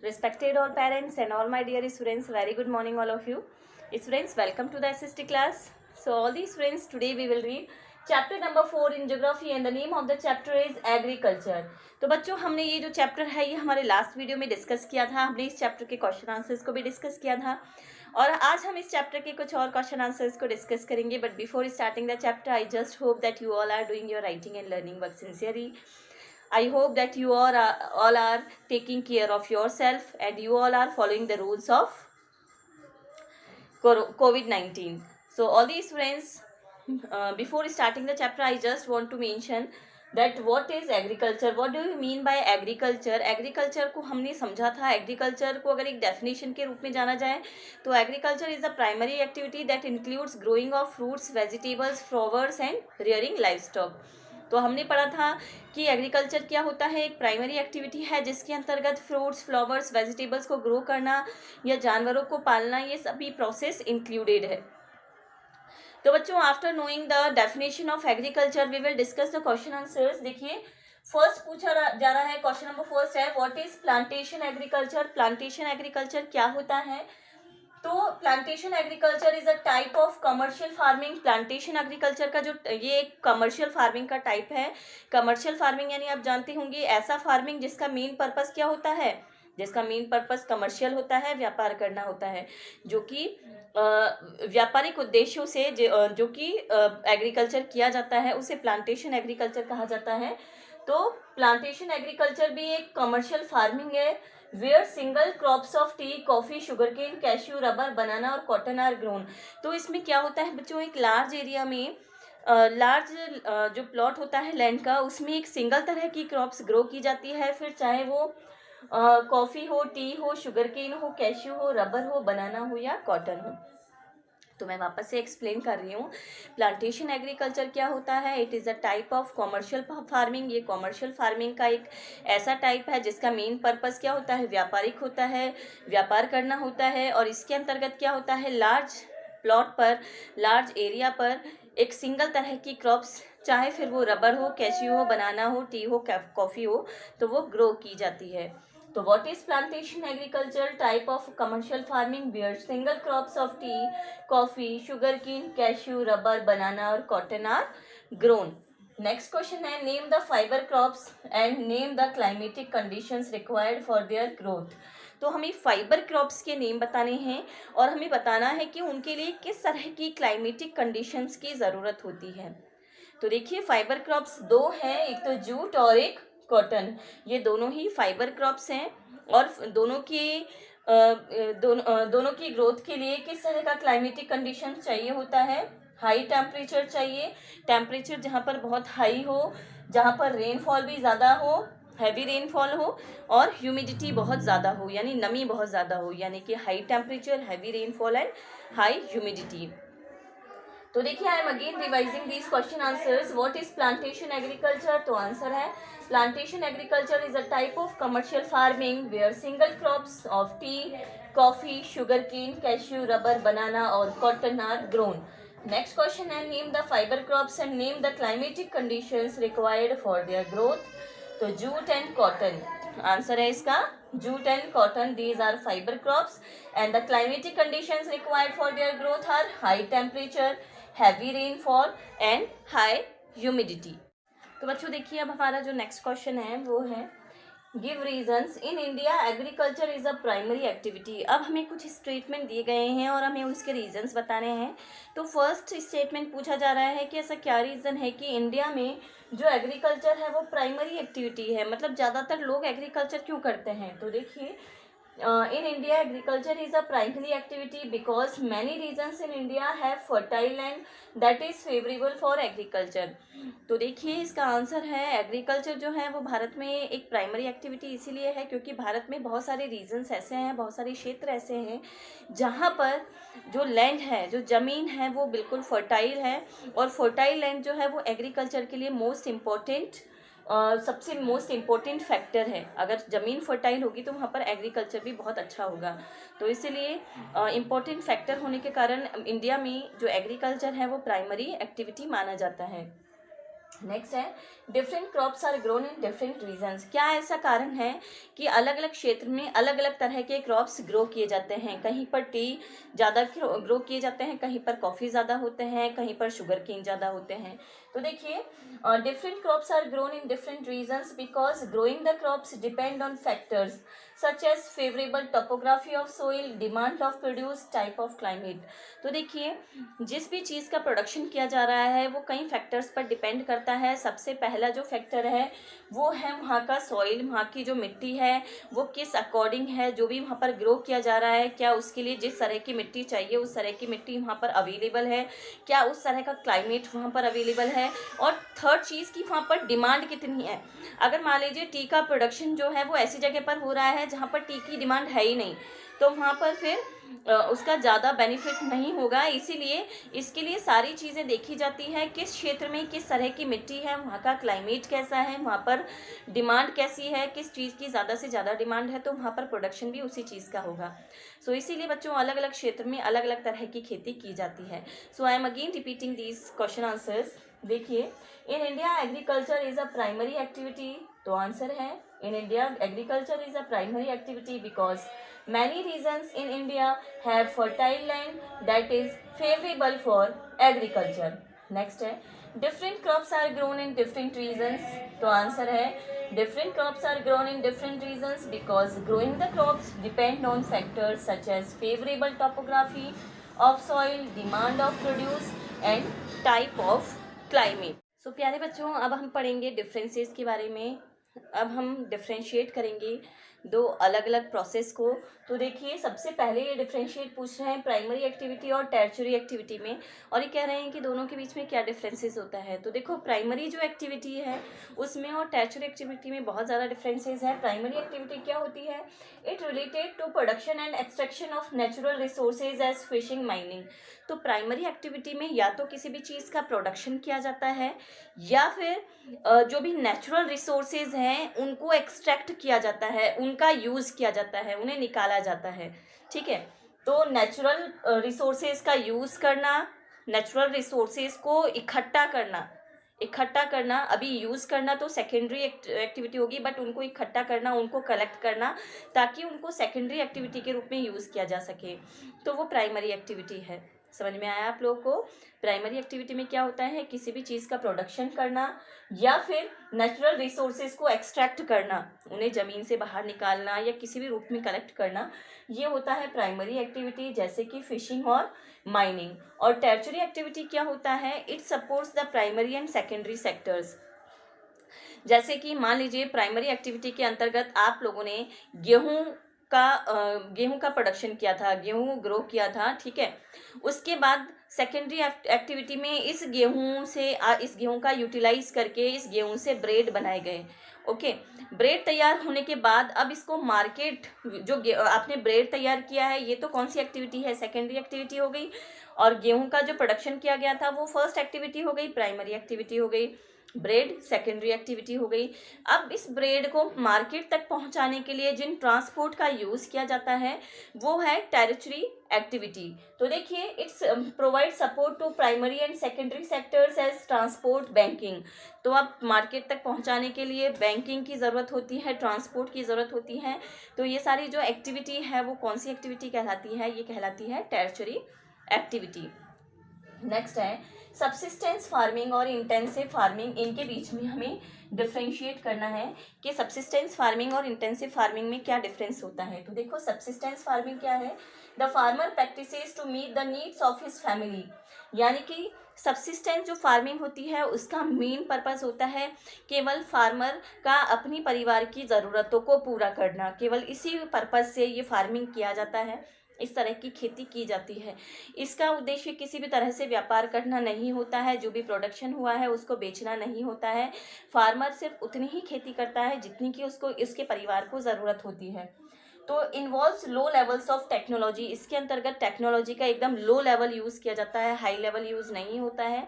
Respected all parents and all my dear students, very good morning all of you. Students, welcome to the SST class. So all these students, today we will read chapter number 4 in geography and the name of the chapter is agriculture. तो बच्चों, हमने ये जो chapter है ये हमारे last video में discuss किया था. हमने इस चैप्टर के क्वेश्चन आंसर्स को भी डिस्कस किया था और आज हम इस चैप्टर के कुछ और क्वेश्चन आंसर्स को डिस्कस करेंगे. But before starting the chapter, I just hope that you all are doing your writing and learning work sincerely. I hope that you all are taking care of yourself and you all are following the rules of COVID-19. So all these students, before starting the chapter, I just want to mention that what is agriculture. What do you mean by agriculture? Agriculture को हमने समझा था. agriculture को अगर एक definition के रूप में जाना जाए तो agriculture is the primary activity that includes growing of fruits, vegetables, flowers and rearing livestock. तो हमने पढ़ा था कि एग्रीकल्चर क्या होता है. एक प्राइमरी एक्टिविटी है जिसके अंतर्गत फ्रूट्स, फ्लावर्स, वेजिटेबल्स को ग्रो करना या जानवरों को पालना, ये सभी प्रोसेस इंक्लूडेड है. तो बच्चों, after knowing the definition of agriculture we will discuss the question answers. देखिए, फर्स्ट पूछा जा रहा है, क्वेश्चन नंबर फर्स्ट है, what is plantation agriculture. Plantation agriculture क्या होता है? तो plantation agriculture is a type of commercial farming. Plantation agriculture का जो ये एक कमर्शियल फार्मिंग का टाइप है. कमर्शियल फार्मिंग यानी आप जानते होंगे ऐसा फार्मिंग जिसका मेन पर्पस क्या होता है, जिसका मेन पर्पस कमर्शियल होता है, व्यापार करना होता है, जो कि व्यापारिक उद्देश्यों से जो कि एग्रीकल्चर किया जाता है उसे प्लांटेशन एग्रीकल्चर कहा जाता है. तो प्लांटेशन एग्रीकल्चर भी एक कमर्शियल फार्मिंग है where single crops of tea, coffee, sugarcane, cashew, rubber, banana और कॉटन आर ग्रोन. तो इसमें क्या होता है बच्चों, एक लार्ज एरिया में लार्ज जो प्लॉट होता है लैंड का, उसमें एक सिंगल तरह की क्रॉप्स ग्रो की जाती है. फिर चाहे वो कॉफ़ी हो, टी हो, शुगरकेन हो, कैश्यू हो, रबर हो, बनाना हो या कॉटन हो. तो मैं वापस से एक्सप्लेन कर रही हूँ. प्लांटेशन एग्रीकल्चर क्या होता है? It is a type of commercial farming. ये कॉमर्शियल फार्मिंग का एक ऐसा टाइप है जिसका मेन पर्पस क्या होता है, व्यापारिक होता है, व्यापार करना होता है. और इसके अंतर्गत क्या होता है, लार्ज प्लॉट पर, लार्ज एरिया पर एक सिंगल तरह की क्रॉप्स, चाहे फिर वो रबर हो, कैश्यू हो, बनाना हो, टी हो, कॉफ़ी हो, तो वो ग्रो की जाती है. तो what is plantation agriculture? Type of commercial farming where single crops of tea, coffee, sugarcane, cashew, rubber, banana और cotton are grown. Next question है, name the fiber crops and name the climatic conditions required for their growth. तो हमें fibre crops के name बताने हैं और हमें बताना है कि उनके लिए किस तरह की क्लाइमेटिक कंडीशंस की ज़रूरत होती है. तो देखिए, फाइबर क्रॉप्स दो हैं, एक तो जूट और एक कॉटन. ये दोनों ही फाइबर क्रॉप्स हैं और दोनों की ग्रोथ के लिए किस तरह का क्लाइमेटिक कंडीशन चाहिए होता है. हाई टेम्परेचर चाहिए, टेम्परेचर जहाँ पर बहुत हाई हो, जहाँ पर रेनफॉल भी ज़्यादा हो, हैवी रेनफॉल हो, और ह्यूमिडिटी बहुत ज़्यादा हो यानी नमी बहुत ज़्यादा हो, यानी कि high temperature, heavy rainfall and high humidity. तो देखिए, I am again revising these question answers. What is plantation agriculture? तो आंसर है, plantation agriculture is a type of commercial farming where single crops of tea, coffee, sugarcane, cashew, rubber, banana और cotton are grown. Next question है, name the fibre crops and name the climatic conditions required for their growth. तो jute and cotton answer है इसका, jute and cotton. These are fiber crops and the climatic conditions required for their growth are high temperature, heavy rainfall and high humidity. तो बच्चों देखिए, अब हमारा जो next question है वो है, give reasons. In India agriculture is a primary activity. अब हमें कुछ स्टेटमेंट दिए गए हैं और हमें उसके रीजन्स बताने हैं. तो फर्स्ट स्टेटमेंट पूछा जा रहा है कि ऐसा क्या रीज़न है कि इंडिया में जो एग्रीकल्चर है वो प्राइमरी एक्टिविटी है, मतलब ज़्यादातर लोग एग्रीकल्चर क्यों करते हैं. तो देखिए, in India agriculture is a primary activity because many regions in India have fertile land that is favorable for agriculture. तो देखिए, इसका आंसर है, एग्रीकल्चर जो है वो भारत में एक प्राइमरी एक्टिविटी इसीलिए है क्योंकि भारत में बहुत सारे रीजन्स ऐसे हैं, बहुत सारे क्षेत्र ऐसे हैं जहाँ पर जो लैंड है, जो ज़मीन है वो बिल्कुल फर्टाइल है. और फर्टाइल लैंड जो है वो एग्रीकल्चर के लिए सबसे मोस्ट इम्पोर्टेंट फैक्टर है. अगर ज़मीन फर्टाइल होगी तो वहाँ पर एग्रीकल्चर भी बहुत अच्छा होगा. तो इसलिए इम्पोर्टेंट फैक्टर होने के कारण इंडिया में जो एग्रीकल्चर है वो प्राइमरी एक्टिविटी माना जाता है. नेक्स्ट है different crops are grown in different regions. क्या ऐसा कारण है कि अलग अलग क्षेत्र में अलग अलग तरह के क्रॉप्स ग्रो किए जाते हैं? कहीं पर टी ज़्यादा ग्रो किए जाते हैं, कहीं पर कॉफ़ी ज़्यादा होते हैं, कहीं पर शुगर केन ज़्यादा होते हैं। तो देखिए different crops are grown in different regions because growing the crops depend on factors such as favourable topography of soil, demand of produce, type of climate. तो देखिए जिस भी चीज़ का प्रोडक्शन किया जा रहा है वो कई फैक्टर्स पर डिपेंड करता है। सबसे पहला जो फैक्टर है वो है वहाँ का सॉइल, वहाँ की जो मिट्टी है वो किस अकॉर्डिंग है, जो भी वहाँ पर ग्रो किया जा रहा है क्या उसके लिए जिस तरह की मिट्टी चाहिए उस तरह की मिट्टी वहाँ पर अवेलेबल है, क्या उस तरह का क्लाइमेट वहाँ पर अवेलेबल है, और थर्ड चीज़ की वहाँ पर डिमांड कितनी है। अगर मान लीजिए टी का प्रोडक्शन जो है वो ऐसी जगह पर हो रहा है जहाँ पर टी की डिमांड है ही नहीं, तो वहाँ पर फिर उसका ज़्यादा बेनिफिट नहीं होगा। इसीलिए इसके लिए सारी चीज़ें देखी जाती है, किस क्षेत्र में किस तरह की मिट्टी है, वहाँ का क्लाइमेट कैसा है, वहाँ पर डिमांड कैसी है, किस चीज़ की ज़्यादा से ज़्यादा डिमांड है, तो वहाँ पर प्रोडक्शन भी उसी चीज़ का होगा। सो इसीलिए बच्चों अलग अलग क्षेत्र में अलग अलग तरह की खेती की जाती है। So I am again repeating these question answers. देखिए in India agriculture is a primary activity. तो आंसर है in India agriculture is a primary activity because many regions in India have fertile land that is favorable for agriculture. Next है different crops are grown in different regions. तो answer है different crops are grown in different regions because growing the crops depend on factors such as favorable topography of soil, demand of produce and type of climate. So प्यारे बच्चों अब हम पढ़ेंगे differences के बारे में। अब हम डिफ्रेंशिएट करेंगे दो अलग अलग प्रोसेस को। तो देखिए सबसे पहले ये डिफ्रेंशिएट पूछ रहे हैं प्राइमरी एक्टिविटी और टर्शियरी एक्टिविटी में, और ये कह रहे हैं कि दोनों के बीच में क्या डिफरेंसेस होता है। तो देखो प्राइमरी जो एक्टिविटी है उसमें और टर्शियरी एक्टिविटी में बहुत ज़्यादा डिफरेंसेस है। प्राइमरी एक्टिविटी क्या होती है? It related to production and extraction of natural resources as fishing, mining. तो प्राइमरी एक्टिविटी में या तो किसी भी चीज़ का प्रोडक्शन किया जाता है या फिर जो भी नेचुरल रिसोर्सेज हैं उनको एक्सट्रैक्ट किया जाता है, उनका यूज़ किया जाता है, उन्हें निकाला जाता है। ठीक है, तो नेचुरल रिसोर्सेज का यूज़ करना, नेचुरल रिसोर्सेज को इकट्ठा करना, अभी यूज़ करना तो सेकेंडरी एक्टिविटी होगी, बट उनको इकट्ठा करना, उनको कलेक्ट करना ताकि उनको सेकेंडरी एक्टिविटी के रूप में यूज़ किया जा सके, तो वो प्राइमरी एक्टिविटी है। समझ में आया आप लोगों को? प्राइमरी एक्टिविटी में क्या होता है? किसी भी चीज़ का प्रोडक्शन करना या फिर नेचुरल रिसोर्सेज को एक्सट्रैक्ट करना, उन्हें ज़मीन से बाहर निकालना या किसी भी रूप में कलेक्ट करना, ये होता है प्राइमरी एक्टिविटी, जैसे कि फिशिंग और माइनिंग। और टर्शियरी एक्टिविटी क्या होता है? It supports the primary and secondary sectors. जैसे कि मान लीजिए प्राइमरी एक्टिविटी के अंतर्गत आप लोगों ने गेहूं का प्रोडक्शन किया था, गेहूं ग्रो किया था, ठीक है। उसके बाद सेकेंडरी एक्टिविटी में इस गेहूं का यूटिलाइज करके इस गेहूं से ब्रेड बनाए गए। ओके, ब्रेड तैयार होने के बाद अब इसको मार्केट, आपने ब्रेड तैयार किया है ये तो कौन सी एक्टिविटी है? सेकेंडरी एक्टिविटी हो गई। और गेहूं का जो प्रोडक्शन किया गया था वो फर्स्ट एक्टिविटी हो गई, प्राइमरी एक्टिविटी हो गई। ब्रेड सेकेंडरी एक्टिविटी हो गई। अब इस ब्रेड को मार्केट तक पहुंचाने के लिए जिन ट्रांसपोर्ट का यूज़ किया जाता है वो है टर्शियरी एक्टिविटी। तो देखिए it's provide support to primary and secondary sectors as transport, banking. तो अब मार्केट तक पहुंचाने के लिए बैंकिंग की ज़रूरत होती है, ट्रांसपोर्ट की ज़रूरत होती है। तो ये सारी जो एक्टिविटी है वो कौन सी एक्टिविटी कहलाती है? ये कहलाती है टर्शियरी एक्टिविटी। नेक्स्ट है सब्सिस्टेंस फार्मिंग और इंटेंसिव फार्मिंग। इनके बीच में हमें डिफ्रेंशिएट करना है कि सब्सिस्टेंस फार्मिंग और इंटेंसिव फार्मिंग में क्या डिफरेंस होता है। तो देखो सब्सिस्टेंस फार्मिंग क्या है? The farmer practises to meet the needs of his family. यानी कि सब्सिस्टेंस जो फार्मिंग होती है उसका मेन पर्पस होता है केवल फार्मर का अपनी परिवार की ज़रूरतों को पूरा करना, केवल इसी पर्पस से ये फार्मिंग किया जाता है, इस तरह की खेती की जाती है। इसका उद्देश्य किसी भी तरह से व्यापार करना नहीं होता है, जो भी प्रोडक्शन हुआ है उसको बेचना नहीं होता है। फार्मर सिर्फ उतनी ही खेती करता है जितनी कि उसको इसके परिवार को ज़रूरत होती है। तो involves low levels of technology. इसके अंतर्गत टेक्नोलॉजी का एकदम लो लेवल यूज़ किया जाता है, हाई लेवल यूज़ नहीं होता है,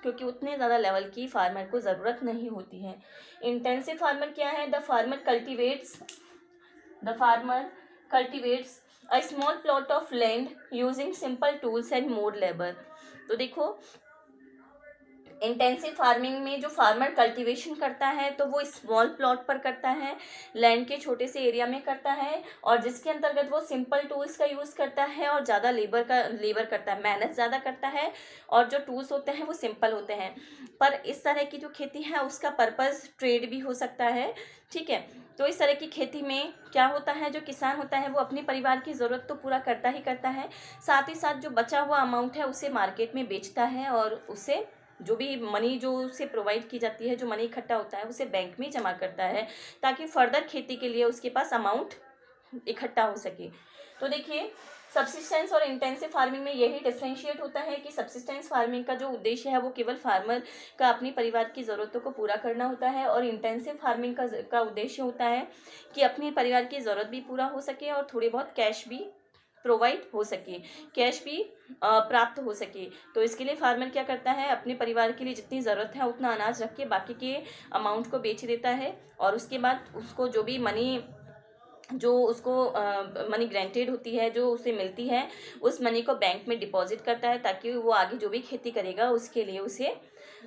क्योंकि उतने ज़्यादा लेवल की फार्मर को ज़रूरत नहीं होती है। इंटेंसिव फार्मर क्या है? The farmer cultivates a small plot of land using simple tools and more labor। तो देखो इंटेंसिव फार्मिंग में जो फार्मर कल्टीवेशन करता है तो वो स्मॉल प्लॉट पर करता है, लैंड के छोटे से एरिया में करता है, और जिसके अंतर्गत वो सिंपल टूल्स का यूज़ करता है और ज़्यादा लेबर करता है, मेहनत ज़्यादा करता है, और जो टूल्स होते हैं वो सिंपल होते हैं। पर इस तरह की जो खेती है उसका पर्पज़ ट्रेड भी हो सकता है, ठीक है। तो इस तरह की खेती में क्या होता है, जो किसान होता है वो अपने परिवार की ज़रूरत तो पूरा करता ही करता है, साथ ही साथ जो बचा हुआ अमाउंट है उसे मार्केट में बेचता है, और उसे जो भी मनी जो उसे प्रोवाइड की जाती है, जो मनी इकट्ठा होता है उसे बैंक में जमा करता है, ताकि फर्दर खेती के लिए उसके पास अमाउंट इकट्ठा हो सके। तो देखिए, सब्सिस्टेंस और इंटेंसिव फार्मिंग में यही डिफ्रेंशिएट होता है कि सब्सिस्टेंस फार्मिंग का जो उद्देश्य है वो केवल फार्मर का अपनी परिवार की ज़रूरतों को पूरा करना होता है, और इंटेंसिव फार्मिंग का उद्देश्य होता है कि अपने परिवार की ज़रूरत भी पूरा हो सके और थोड़ी बहुत कैश भी प्रोवाइड हो सके, कैश भी प्राप्त हो सके। तो इसके लिए फार्मर क्या करता है, अपने परिवार के लिए जितनी ज़रूरत है उतना अनाज रख के बाकी के अमाउंट को बेच देता है, और उसके बाद उसको जो भी मनी जो उसको मनी ग्रांटेड होती है, जो उसे मिलती है, उस मनी को बैंक में डिपॉजिट करता है, ताकि वो आगे जो भी खेती करेगा उसके लिए उसे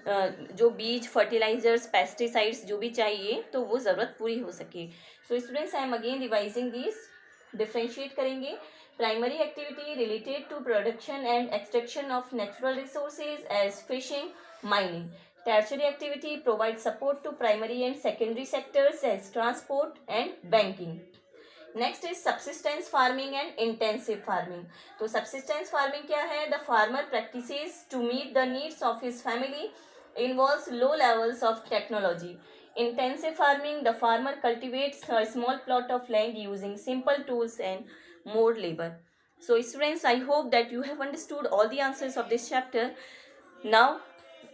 जो बीज, फर्टिलाइजर्स, पेस्टिसाइड्स जो भी चाहिए तो वो ज़रूरत पूरी हो सके। So students, I am again revising this. Differentiate करेंगे। Primary activity related to production and extraction of natural resources as fishing, mining. Tertiary activity provides support to primary and secondary sectors as transport and banking. Next is subsistence farming and intensive farming. तो subsistence farming क्या है? The farmer practises to meet the needs of his family, involves low levels of technology. Intensive farming, the farmer cultivates a small plot of land using simple tools and more labor. So students, I hope that you have understood all the answers of this chapter. Now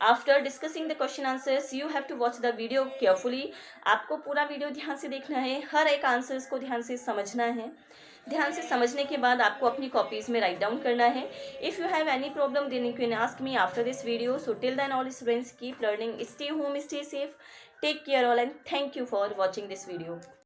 after discussing the question answers you have to watch the video carefully. आपको पूरा video ध्यान से देखना है, हर एक answers को ध्यान से समझना है। ध्यान से समझने के बाद आपको अपनी कॉपीज में राइट डाउन करना है। If you have any problem then you can ask me after this video. So till then all students keep learning, stay home, stay safe, take care all, and thank you for watching this video.